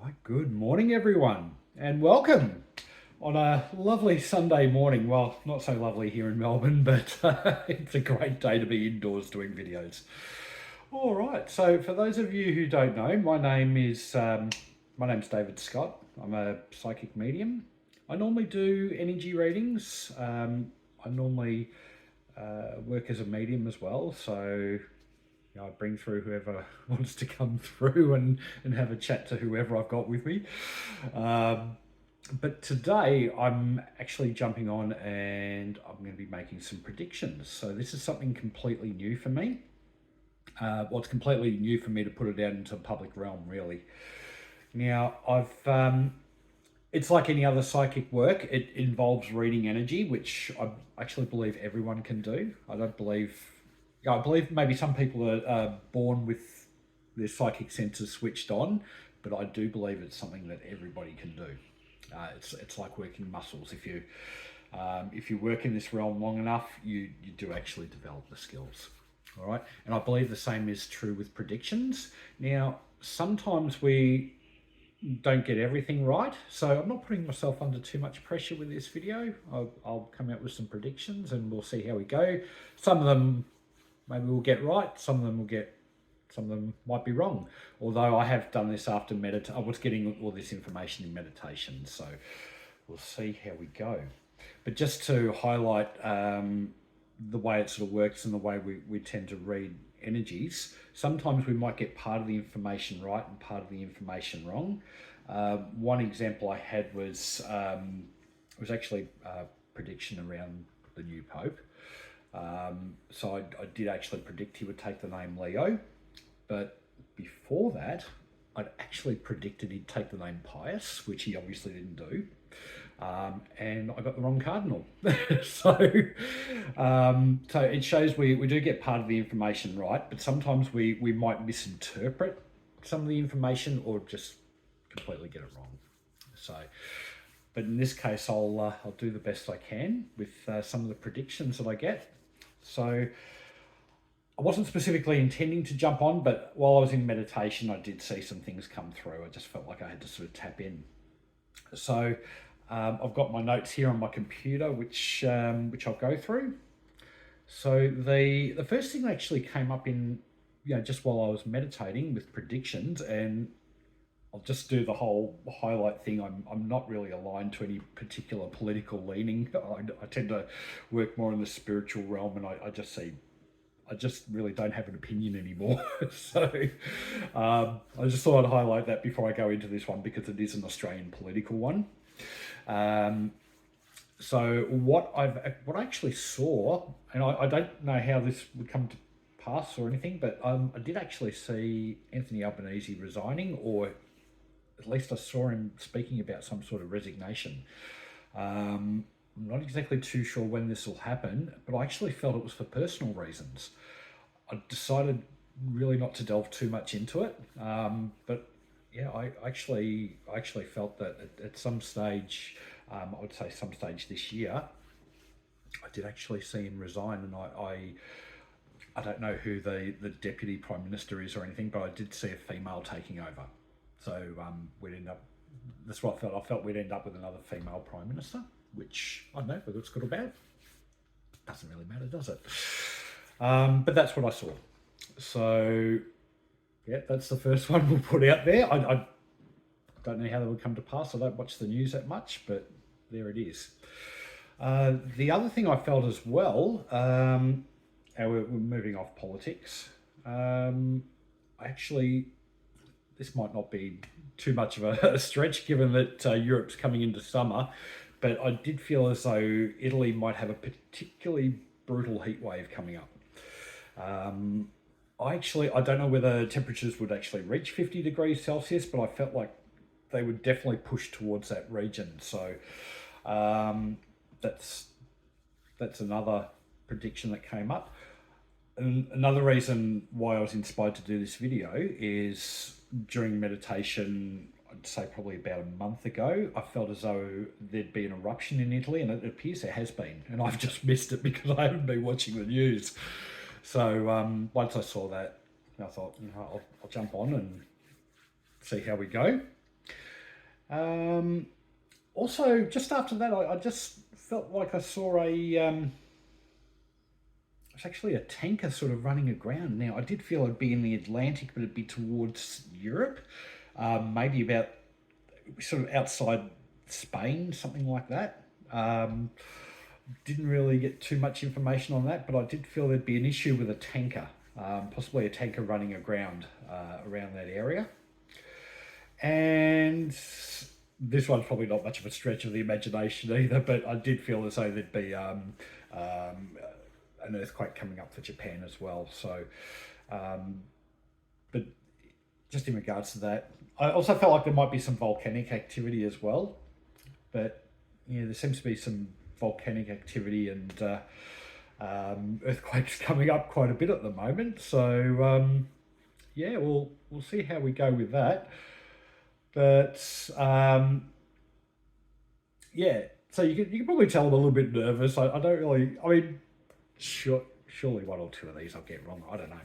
Right, good morning, everyone, and welcome on a lovely Sunday morning. Well, not so lovely here in Melbourne, but it's a great day to be indoors doing videos. All right, so for those of you who don't know, my name's David Scott. I'm a psychic medium. I normally do energy readings. I normally work as a medium as well, so I bring through whoever wants to come through and have a chat to whoever I've got with me. But today I'm actually jumping on and I'm going to be making some predictions. So this is something completely new for me. Well, it's completely new for me to put it out into the public realm, really. Now, it's like any other psychic work. It involves reading energy, which I actually believe everyone can do. I believe maybe some people are born with their psychic senses switched on, but I do believe it's something that everybody can do. It's like working muscles. If you work in this realm long enough, you do actually develop the skills. All right, and I believe the same is true with predictions. Now, sometimes we don't get everything right, so I'm not putting myself under too much pressure with this video. I'll come out with some predictions and we'll see how we go. Some of them maybe we'll get right, some of them might be wrong. Although I have done this after I was getting all this information in meditation, so we'll see how we go. But just to highlight the way it sort of works and the way we tend to read energies, sometimes we might get part of the information right and part of the information wrong. One example I had was actually a prediction around the new Pope. So I did actually predict he would take the name Leo, but before that, I'd actually predicted he'd take the name Pius, which he obviously didn't do. And I got the wrong cardinal. So it shows we do get part of the information right, but sometimes we might misinterpret some of the information or just completely get it wrong. So, but in this case, I'll do the best I can with some of the predictions that I get. So I wasn't specifically intending to jump on, but while I was in meditation, I did see some things come through. I just felt like I had to sort of tap in. So I've got my notes here on my computer, which I'll go through. So the first thing that actually came up in, just while I was meditating with predictions, and I'll just do the whole highlight thing. I'm not really aligned to any particular political leaning. I tend to work more in the spiritual realm, and I just really don't have an opinion anymore. So I just thought I'd highlight that before I go into this one, because it is an Australian political one. So what I actually saw, and I don't know how this would come to pass or anything, but I did actually see Anthony Albanese resigning, or at least I saw him speaking about some sort of resignation. I'm not exactly too sure when this will happen, but I actually felt it was for personal reasons. I decided really not to delve too much into it, but yeah, I actually felt that at some stage, I would say some stage this year, I did actually see him resign, and I don't know who the deputy prime minister is or anything, but I did see a female taking over. So we'd end up. That's what I felt. I felt we'd end up with another female prime minister, which I don't know whether it's good or bad. Doesn't really matter, does it? But that's what I saw. So yeah, that's the first one we'll put out there. I don't know how that would come to pass. I don't watch the news that much, but there it is. The other thing I felt as well, and we're moving off politics. This might not be too much of a stretch, given that Europe's coming into summer, but I did feel as though Italy might have a particularly brutal heat wave coming up. I don't know whether temperatures would actually reach 50 degrees Celsius, but I felt like they would definitely push towards that region. So that's another prediction that came up. And another reason why I was inspired to do this video is during meditation, I'd say probably about a month ago, I felt as though there'd be an eruption in Italy, and it appears there has been, and I've just missed it because I haven't been watching the news. So once I saw that, I thought, I'll jump on and see how we go. Um, Also, just after that, I just felt like I saw it's actually a tanker sort of running aground. Now, I did feel it'd be in the Atlantic, but it'd be towards Europe, maybe about sort of outside Spain, something like that. Didn't really get too much information on that, but I did feel there'd be an issue with a tanker, possibly a tanker running aground around that area. And this one's probably not much of a stretch of the imagination either, but I did feel as though there'd be an earthquake coming up for Japan as well. So, but just in regards to that, I also felt like there might be some volcanic activity as well. But yeah, there seems to be some volcanic activity and earthquakes coming up quite a bit at the moment. So yeah, we'll see how we go with that. But yeah, so you can probably tell I'm a little bit nervous. I don't really. I mean, surely one or two of these I'll get wrong. I don't know,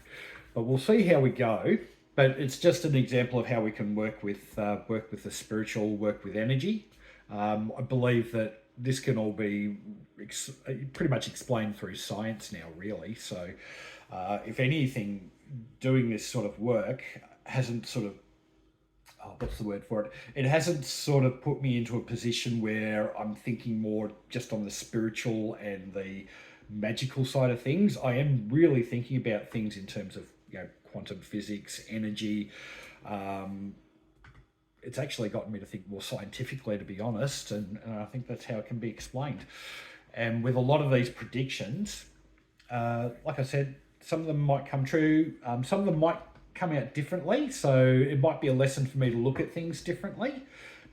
but we'll see how we go. But it's just an example of how we can work with the spiritual, work with energy. I believe that this can all be pretty much explained through science now, really. So, if anything, doing this sort of work hasn't sort of what's the word for it? It hasn't sort of put me into a position where I'm thinking more just on the spiritual and the magical side of things. I am really thinking about things in terms of quantum physics, energy. Um, it's actually gotten me to think more scientifically, to be honest, and I think that's how it can be explained. And with a lot of these predictions, like I said, some of them might come true, some of them might come out differently. So it might be a lesson for me to look at things differently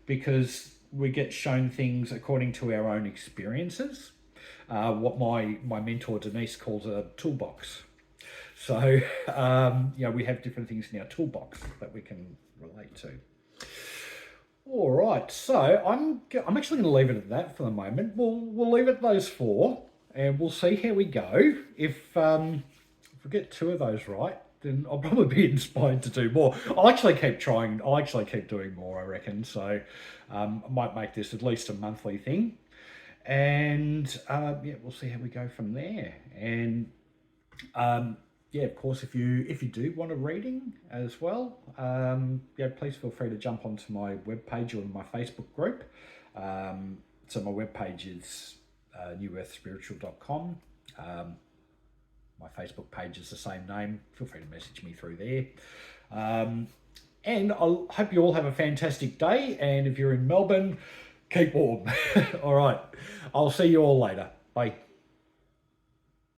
because we get shown things according to our own experiences. What my mentor Denise calls a toolbox. So we have different things in our toolbox that we can relate to. All right, so I'm actually going to leave it at that for the moment. We'll leave it at those four, and we'll see how we go. If we get two of those right, then I'll probably be inspired to do more. I'll actually keep trying. I'll actually keep doing more, I reckon. So I might make this at least a monthly thing, and yeah, we'll see how we go from there. And yeah, of course, if you do want a reading as well, yeah, please feel free to jump onto my webpage or my Facebook group. So my webpage is newearthspiritual.com. My Facebook page is the same name. Feel free to message me through there. And I hope you all have a fantastic day. And if you're in Melbourne, keep warm. All right. I'll see you all later. Bye.